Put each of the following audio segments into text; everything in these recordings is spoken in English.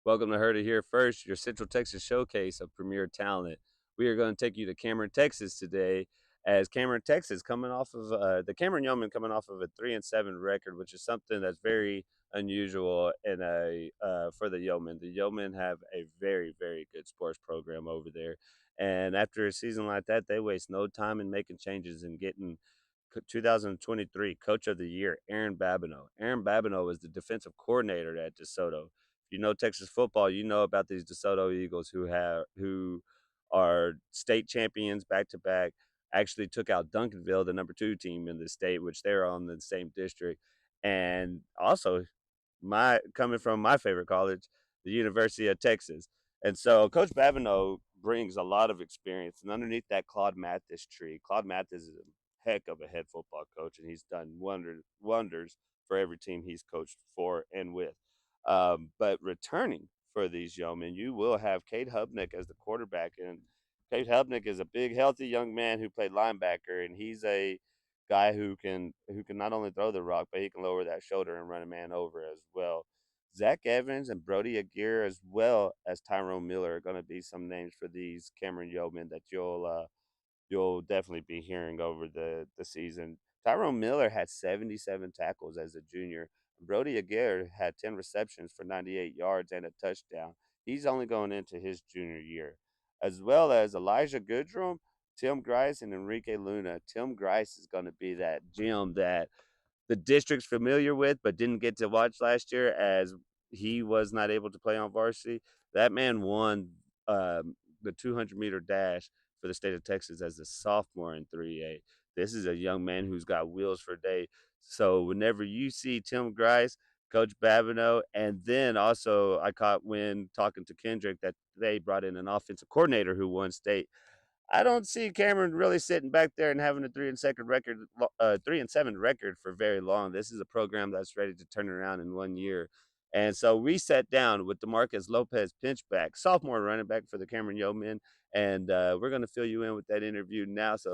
Welcome to Heard It Here First, your Central Texas showcase of premier talent. We are going to take you to Cameron, Texas today, as Cameron, Texas, coming off of the Cameron Yoeman coming off of a 3-7 record, which is something that's very unusual in a for the Yeomen. The Yeomen have a very, very good sports program over there, and after a season like that, they waste no time in making changes and getting 2023 Coach of the Year, Aaron Babineau. Aaron Babineau was the defensive coordinator at DeSoto. If you know Texas football, you know about these DeSoto Eagles who are state champions back to back. Actually took out Duncanville, the number 2 team in the state, which they're on the same district. And also my coming from my favorite college, the University of Texas. And so Coach Babineau brings a lot of experience. And underneath that Claude Mathis tree, Claude Mathis is a heck of a head football coach, and he's done wonders for every team he's coached for and with. But returning for these yeomen, you will have Cade Hubnick as the quarterback. And Cade Hubnick is a big, healthy young man who played linebacker, and he's a guy who can not only throw the rock, but he can lower that shoulder and run a man over as well. Zach Evans and Brody Aguirre, as well as Tyrone Miller, are going to be some names for these Cameron Yeomen that you'll definitely be hearing over the season. Tyrone Miller had 77 tackles as a junior. Brody Aguirre had 10 receptions for 98 yards and a touchdown. He's only going into his junior year, as well as Elijah Goodrum, Tim Grice, and Enrique Luna. Tim Grice is going to be that gem that the district's familiar with, but didn't get to watch last year as he was not able to play on varsity. That man won the 200-meter dash for the state of Texas as a sophomore in 3A. This is a young man who's got wheels for day. So whenever you see Tim Grice, Coach Babineau, and then also I caught wind talking to Kendrick that they brought in an offensive coordinator who won state. I don't see Cameron really sitting back there and having a 3-7 record for very long. This is a program that's ready to turn around in 1 year. And so we sat down with Demarcus Lopez-Pinchback, sophomore running back for the Cameron Yeomen, and we're going to fill you in with that interview now. So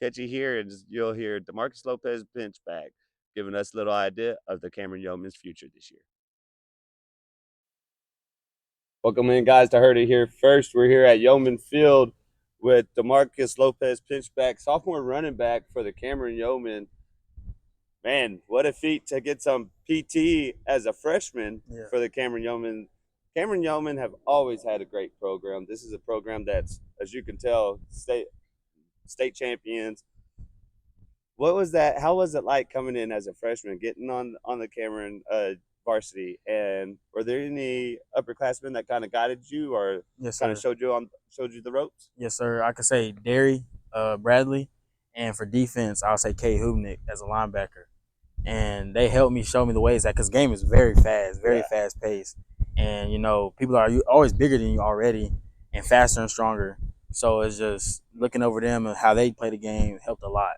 catch you here, and you'll hear Demarcus Lopez-Pinchback giving us a little idea of the Cameron Yeomen's future this year. Welcome in, guys, to Heard It Here First. We're here at Yeoman Field with Demarcus Lopez-Pinchback, sophomore running back for the Cameron Yeoman. Man, what a feat to get some PT as a freshman for the Cameron Yeoman. Cameron Yeoman have always had a great program. This is a program that's, as you can tell, state champions. What was that? How was it like coming in as a freshman, getting on the Cameron varsity? And were there any upperclassmen that kind of guided you, or Yes, kind of sir. showed you the ropes? Yes, sir. I could say Derry, Bradley, and for defense, I'll say Kay Hubnick as a linebacker. And they helped me show me the ways that because game is very fast, very Yeah. fast paced, and people are always bigger than you already, and faster and stronger. So it's just looking over them and how they play the game helped a lot.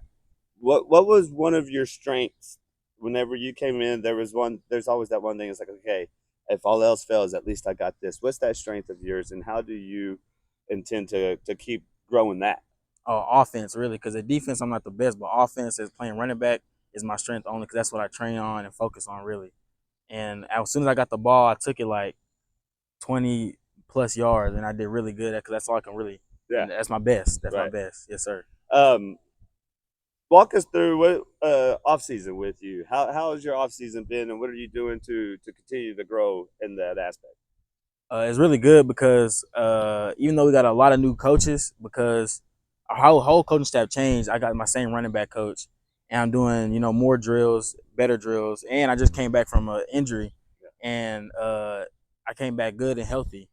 What was one of your strengths whenever you came in? There's always that one thing. It's like, okay, if all else fails, at least I got this. What's that strength of yours, and how do you intend to keep growing that? Offense really, because the defense I'm not the best, but offense is playing running back is my strength only because that's what I train on and focus on really. And as soon as I got the ball, I took it like 20 plus yards, and I did really good because that's all I can really. Yeah. And that's my best. That's my Right. best. Yes, sir. Um, Walk us through what off season with you. How has your off season been, and what are you doing to continue to grow in that aspect? It's really good because even though we got a lot of new coaches, because our whole coaching staff changed, I got my same running back coach, and I'm doing more drills, better drills, and I just came back from an injury, and I came back good and healthy,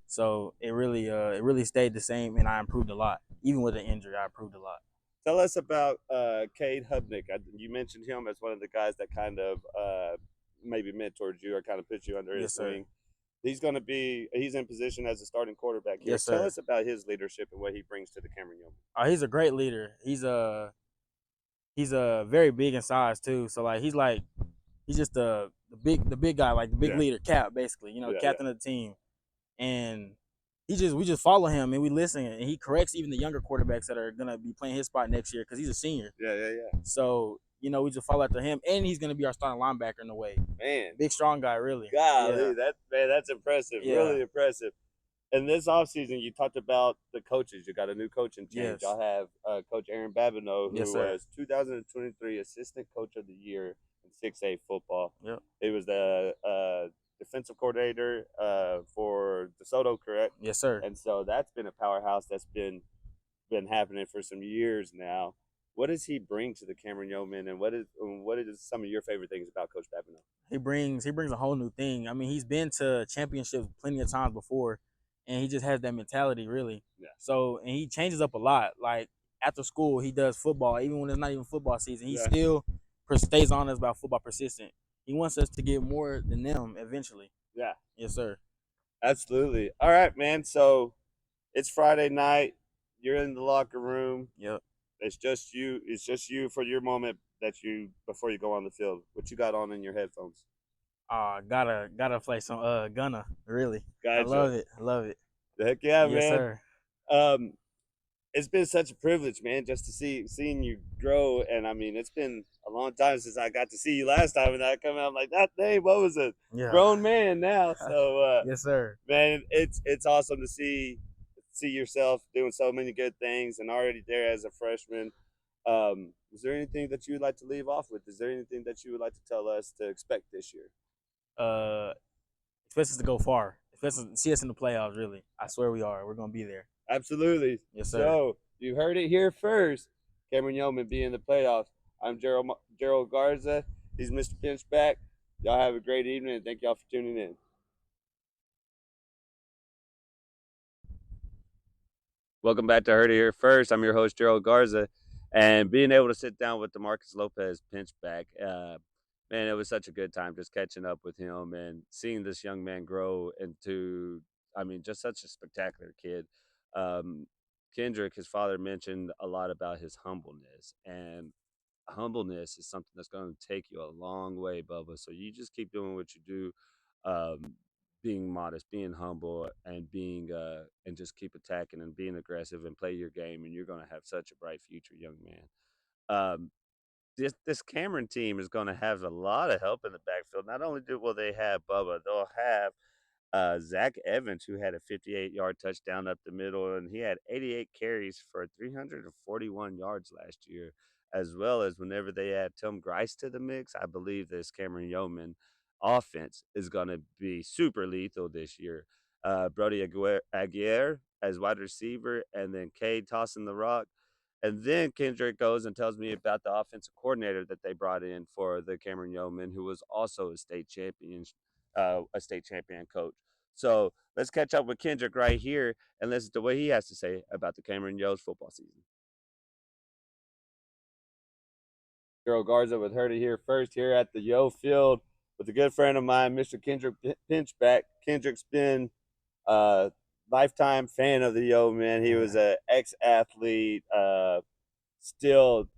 so it really stayed the same, and I improved a lot. Even with an injury, I improved a lot. Tell us about Cade Hubnick. You mentioned him as one of the guys that kind of maybe mentored you or kind of put you under his Yes, sir. wing. He's in position as a starting quarterback here. Yes, Tell sir. us about his leadership and what he brings to the Cameron Yeoman. He's a great leader. He's very big in size too. So he's just the big guy, like the big leader, cap basically. Captain of the team, and we just follow him and we listen, and he corrects even the younger quarterbacks that are gonna be playing his spot next year because he's a senior. Yeah. So we just follow after him, and he's gonna be our starting linebacker in a way. Man, Big strong guy, really. golly, Yeah, that's impressive. yeah, Really impressive. And this offseason, you talked about the coaches. You got a new coaching change. yes, Y'all have Coach Aaron Babineau, yes, who sir. was 2023 Assistant Coach of the Year in 6A football. Yep, He was the defensive coordinator for DeSoto, correct? yes, sir. And so that's been a powerhouse that's been happening for some years now. What does he bring to the Cameron Yoeman, and what is some of your favorite things about Coach Babineau? He brings a whole new thing. I mean, he's been to championships plenty of times before, and he just has that mentality, really. Yeah, So, and he changes up a lot. Like after school, he does football, even when it's not even football season. He yeah, still stays on us about football persistent. He wants us to get more than them eventually. yeah, Yes, sir. absolutely. All right, man. So it's Friday night. You're in the locker room. Yep. It's just you. It's just you for your moment that you before you go on the field. What you got on in your headphones? Gotta play some Gunna. Really, I Gotcha. love it. I love it. Heck yeah, Yes, man. sir. Um, it's been such a privilege, man, just to seeing you grow. And I mean, it's been a long time since I got to see you last time, and I come out I'm like that day. What was it? Yeah. Grown man now. So, Yes, sir. man, it's awesome to see yourself doing so many good things and already there as a freshman. Is there anything that you would like to leave off with? Is there anything that you would like to tell us to expect this year? Uh, expect us to go far. Expect us to see us in the playoffs. Really, I swear we are. We're gonna be there. Absolutely. Yes, sir. So you heard it here first. Cameron Yoeman be in the playoffs. I'm Gerald Garza. He's Mr. Pinchback. Y'all have a great evening and thank y'all for tuning in. Welcome back to Heard It Here First. I'm your host, Gerald Garza. And being able to sit down with Demarcus Lopez Pinchback, man, it was such a good time just catching up with him and seeing this young man grow into, I mean, just such a spectacular kid. Um, Kendrick, his father, mentioned a lot about his humbleness. And humbleness is something that's going to take you a long way, Bubba. So you just keep doing what you do. Um, being modest, being humble, and being and just keep attacking and being aggressive and play your game, and you're going to have such a bright future, young man. Um, this Cameron team is going to have a lot of help in the backfield. Not only will they have Bubba, they'll have Zach Evans, who had a 58-yard touchdown up the middle, and he had 88 carries for 341 yards last year, as well as whenever they add Tim Grice to the mix, I believe this Cameron Yeoman offense is going to be super lethal this year. Brody Aguirre as wide receiver, and then Cade tossing the rock. And then Kendrick goes and tells me about the offensive coordinator that they brought in for the Cameron Yeoman, who was also a state champion coach. So let's catch up with Kendrick right here and listen to what he has to say about the Cameron Yo's football season. Gerald Garza with Heard It Here First here at the Yo Field with a good friend of mine, Mr. Kendrick Pinchback. Kendrick's been a lifetime fan of the Yo, man. He was an ex-athlete, still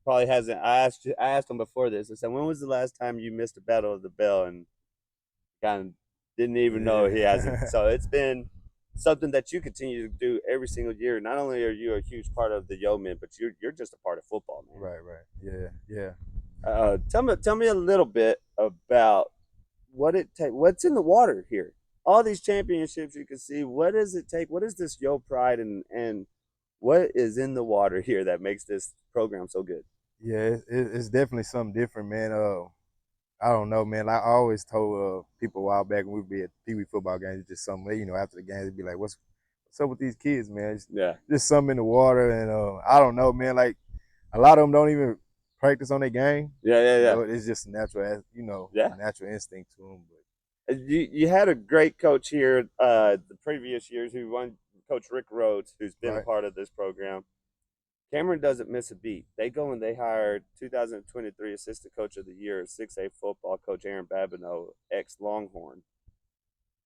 probably hasn't. I asked him before this. I said, when was the last time you missed a battle of the bell? And kind of didn't even know he hasn't. So it's been something that you continue to do every single year. Not only are you a huge part of the Yeoman, but you're just a part of football, man. Right, right. Yeah, yeah. Tell me a little bit about what's in the water here. All these championships you can see. What does it take? What is this Yo Pride and what is in the water here that makes this program so good? Yeah, it's definitely something different, man. I don't know, man. I always told people a while back when we'd be at Pee Wee football games, it's just something, after the games, they'd be like, what's up with these kids, man? It's Yeah, just something in the water. And I don't know, man. Like, a lot of them don't even practice on their game. yeah. It's just natural, Yeah. natural instinct to them. But You had a great coach here the previous years who won, Coach Rick Rhodes, who's been a right, part of this program. Cameron doesn't miss a beat. They go and they hired 2023 Assistant Coach of the Year, 6A football coach Aaron Babineau, ex-Longhorn.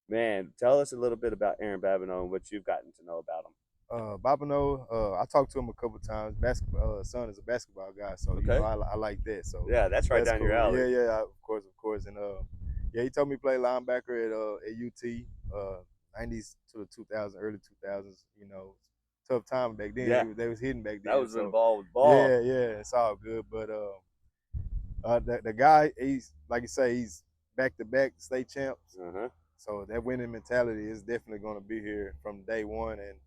Man, tell us a little bit about Aaron Babineau and what you've gotten to know about him. Babino, I talked to him a couple times. Basketball, son is a basketball guy, so Okay. I like that. So Yeah, that's right down cool. your alley. Yeah, of course. And yeah, he told me to play linebacker at UT, 90s to the 2000s, early 2000s. Tough time back then. Yeah. They was hitting back then. That was so involved with ball. yeah, it's all good. But The guy, he's like you say, he's back-to-back state champs. Uh-huh. So that winning mentality is definitely going to be here from day one. And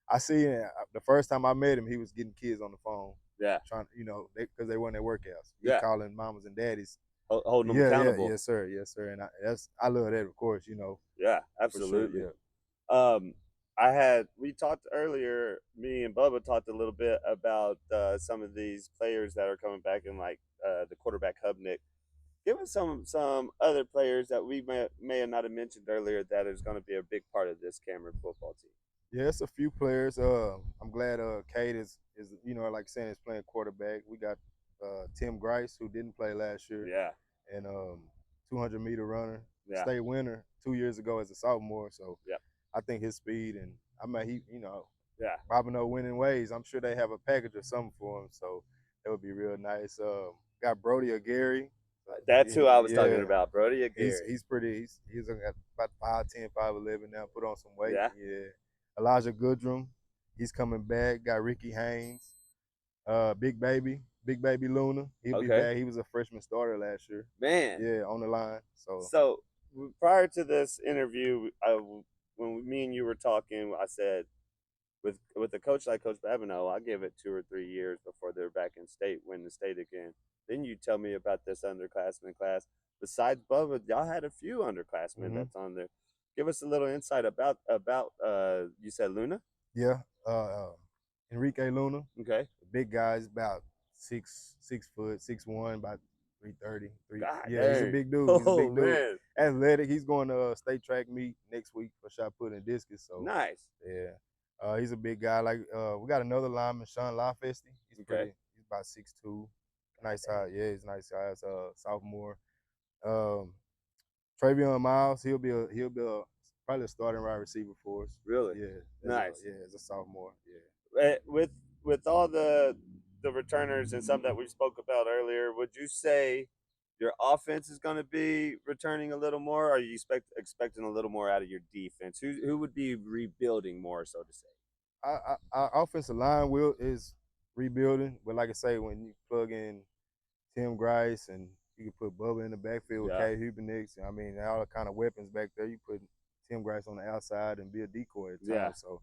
I see the first time I met him, he was getting kids on the phone. Yeah. Trying, because they weren't at workouts. He Yeah. calling mamas and daddies. Holding them accountable. Yes, sir. And I love that, of course. Yeah, for sure. absolutely. Yeah. We talked earlier, me and Bubba talked a little bit about some of these players that are coming back in, like the quarterback Hubnick. Give us some other players that we may have not have mentioned earlier that is going to be a big part of this Cameron football team. Yeah, it's a few players. I'm glad Cade is like saying is playing quarterback. We got Tim Grice, who didn't play last year. Yeah. And 200-meter runner, Yeah. state winner 2 years ago as a sophomore. So yeah. I think his speed and yeah. Bobineau winning ways. I'm sure they have a package or something for him. So that would be real nice. Got Brody or Gary. That's who I was talking about, Brody or Gary. He's pretty. He's about 5'10", 5'11" now. Put on some weight. Yeah. Elijah Goodrum, he's coming back. Got Ricky Haynes, Big Baby Luna. He'll be back. He was a freshman starter last year. Man. Yeah, on the line. So prior to this interview, when me and you were talking, I said, with a coach like Coach Babineau, I'll give it 2 or 3 years before they're back in state, win the state again. Then you tell me about this underclassmen class. Besides Bubba, y'all had a few underclassmen that's on there. Give us a little insight about you said Luna? Yeah, Enrique Luna. Okay. The big guy is about 6 foot, 6'1", about 330. He's a big dude. He's a big dude. Man. Athletic. He's going to state track meet next week for shot put and discus. So nice. Yeah. He's a big guy. Like we got another lineman, Sean Lafesty. He's pretty. He's about 6'2". Nice size. Yeah, he's nice size. Sophomore. Travion Miles. He'll be probably a starting wide receiver for us. Really? Yeah. Nice. As a sophomore. Yeah. With all the returners and some that we spoke about earlier, would you say your offense is going to be returning a little more? Or are you expecting a little more out of your defense? Who would be rebuilding more, so to say? Our offensive line is rebuilding, but like I say, when you plug in Tim Grice and you can put Bubba in the backfield with Kay Hubenix, I mean, all the kind of weapons back there. You put Tim Grice on the outside and be a decoy at times. Yeah. So,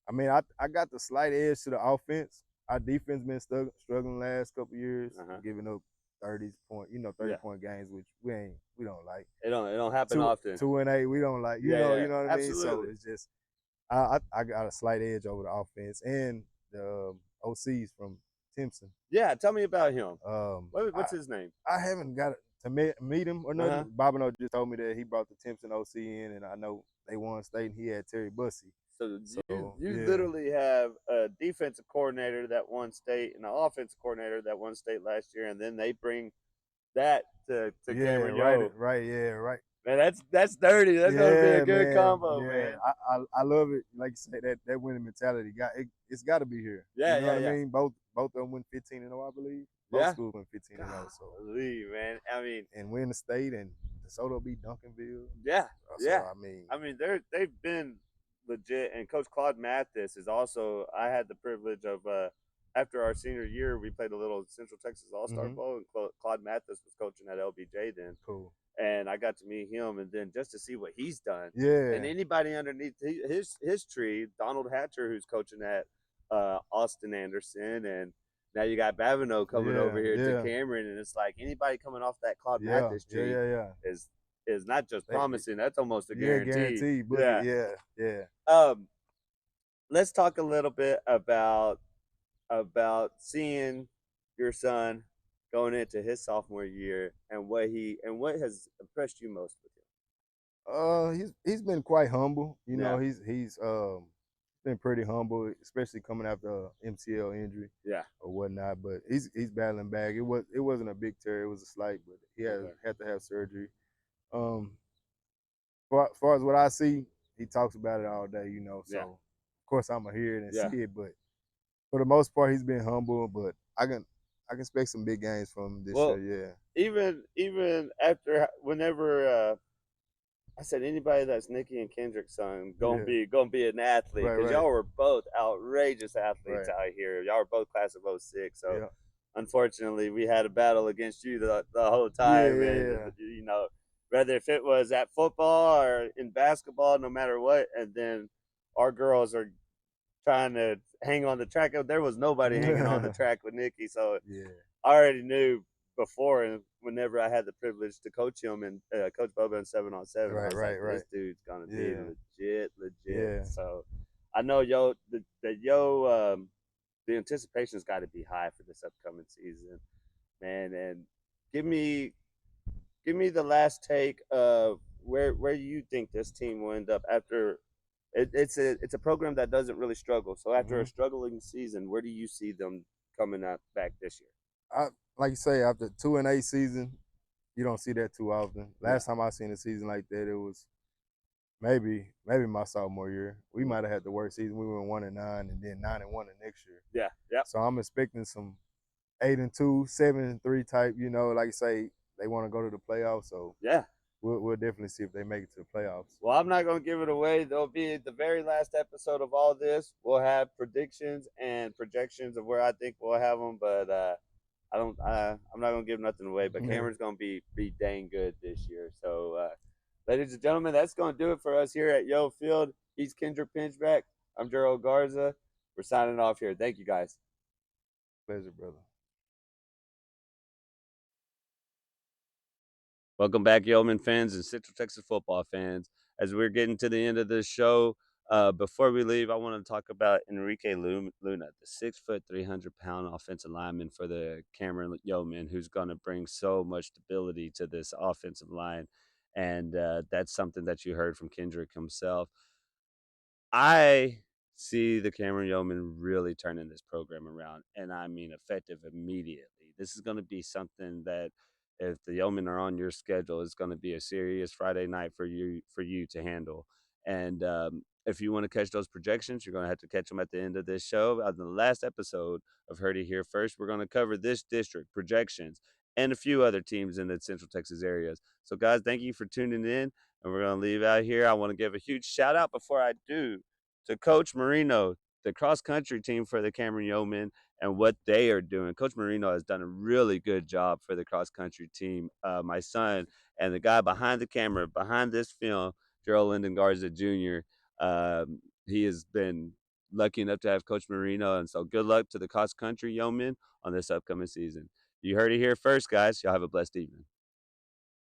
I mean, I got the slight edge to the offense. Our defense been struggling the last couple of years, giving up 30 point games, which we don't like. It don't happen often. 2-8, we don't like. You know what I mean? Absolutely. So it's just I got a slight edge over the offense and the OCs from Timpson. Yeah, tell me about him. What's his name? I haven't got to meet him or nothing. Bobineau just told me that he brought the Timpson OC in, and I know they won state, and he had Terry Bussey. So you literally have a defensive coordinator that won state and an offensive coordinator that won state last year, and then they bring that to Cameron Yoeman. Right. Man, that's dirty. That's gonna be a good combo, man. I love it. Like you say, that winning mentality. It's got to be here. Yeah, you know what I mean? Both of them went 15-0, I believe. Both schools went 15-0. So believe, man. I mean, and win the state, and DeSoto beat Duncanville. Yeah, so, I mean, they've been legit, and Coach Claude Mathis is also. I had the privilege of after our senior year, we played a little Central Texas All-Star Bowl, and Claude Mathis was coaching at LBJ then. Cool. And I got to meet him, and then just to see what he's done. Yeah. And anybody underneath his tree, Donald Hatcher, who's coaching at Austin Anderson, and now you got Babineau coming over here to Cameron, and it's like anybody coming off that Claude Mathis tree is not just promising, that's almost a guarantee. Yeah. Let's talk a little bit about seeing your son going into his sophomore year and what has impressed you most with him. He's been quite humble. You know, he's been pretty humble, especially coming after a MCL injury, or whatnot. But he's battling back. It wasn't a big tear; it was a slight, but he had to have surgery. As far as what I see, he talks about it all day. You know, so of course I'm gonna hear it and see it. But for the most part, he's been humble. But I can expect some big games from him this year. Yeah. Even after whenever. I said anybody that's Nikki and Kendrick's son gonna be an athlete because y'all were both outrageous athletes out here. Y'all were both class of 06. So unfortunately, we had a battle against you the whole Yeah, time, and yeah, you know, whether if it was at football or in basketball, no matter what, and then our girls are trying to hang on the track. There was nobody hanging on the yeah. track with Nikki, so Yeah. I already knew before, and whenever I had the privilege to coach him and coach Boba in 7-on-7, I Right, was right, like, right. this dude's gonna be Yeah, legit. yeah. So I know the anticipation's got to be high for this upcoming season, man. And give me the last take of where you think this team will end up after. It's a program that doesn't really struggle. So after a Hmm. struggling season, where do you see them coming out back this year? I like you say after 2-8 season, you don't see that too often. No. Last time I seen a season like that, it was maybe my sophomore year. We Mm. might have had the worst season. We went 1-9 and then 9-1 the next year. Yeah. Yep. So I'm expecting some 8-2, 7-3 type. Like you say, they want to go to the playoffs. So Yeah. we'll definitely see if they make it to the playoffs. Well, I'm not going to give it away. There'll be the very last episode of all this. We'll have predictions and projections of where I think we'll have them, but I'm not going to give nothing away. But Cameron's going to be dang good this year. So, ladies and gentlemen, that's going to do it for us here at Yo Field. He's Kendrick Pinchback. I'm Gerald Garza. We're signing off here. Thank you, guys. Pleasure, brother. Welcome back, Yeoman fans and Central Texas football fans. As we're getting to the end of this show, before we leave, I want to talk about Enrique Luna, the 6', 300-pound offensive lineman for the Cameron Yoeman, who's going to bring so much stability to this offensive line. And that's something that you heard from Kendrick himself. I see the Cameron Yeoman really turning this program around, and I mean effective immediately. This is going to be something that, if the Yeomen are on your schedule, is going to be a serious Friday night for you to handle. And if you want to catch those projections, you're going to have to catch them at the end of this show. On the last episode of Heard It Here First, we're going to cover this district projections and a few other teams in the Central Texas areas. So, guys, thank you for tuning in, and we're going to leave out here. I want to give a huge shout out before I do to Coach Marino, the cross country team for the Cameron Yeomen, and what they are doing. Coach Marino has done a really good job for the cross country team. My son and the guy behind the camera, behind this film, Gerald Lyndon Garza Jr., he has been lucky enough to have Coach Marino. And so good luck to the cross country Yeomen on this upcoming season. You heard it here first, guys. Y'all have a blessed evening.